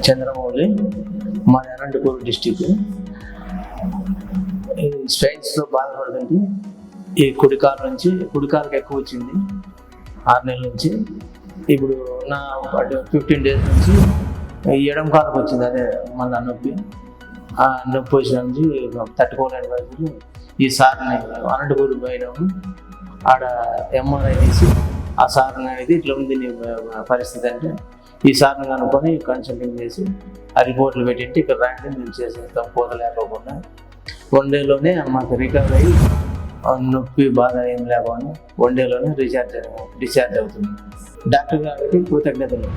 చంద్రమౌళి, మా అనంతపూర్ డిస్టిక్. ఈ స్ట్రైన్స్తో బాధపడుతుంటే ఈ కుడికాలకు ఎక్కువ వచ్చింది 6 నెలల నుంచి. ఇప్పుడు నా 15 డేస్ నుంచి ఎడమ కాలకు వచ్చింది. అదే మళ్ళీ నొప్పి వచ్చిన నుంచి తట్టుకోలేని రోజులు ఈ సార్ని అనంతపూర్ పోయినాము. ఆడ ఎంఆర్ఐ తీసి ఆ సార్ని అనేది ఇట్లా ఉంది నీ పరిస్థితి అంటే, ఈ సార్ని కనుక్కొని కన్సల్టింగ్ చేసి ఆ రిపోర్ట్లు పెట్టింటే ఇక్కడ రాండి మేము చేసేస్తాం పోతలేకపోకుండా. 1 డేలోనే మాకు రికవర్ అయ్యి నొప్పి బాధ ఏం లేకుండా 1 డేలోనే డిశ్చార్జ్ అవుతుంది. డాక్టర్ గారికి కృతజ్ఞతలు.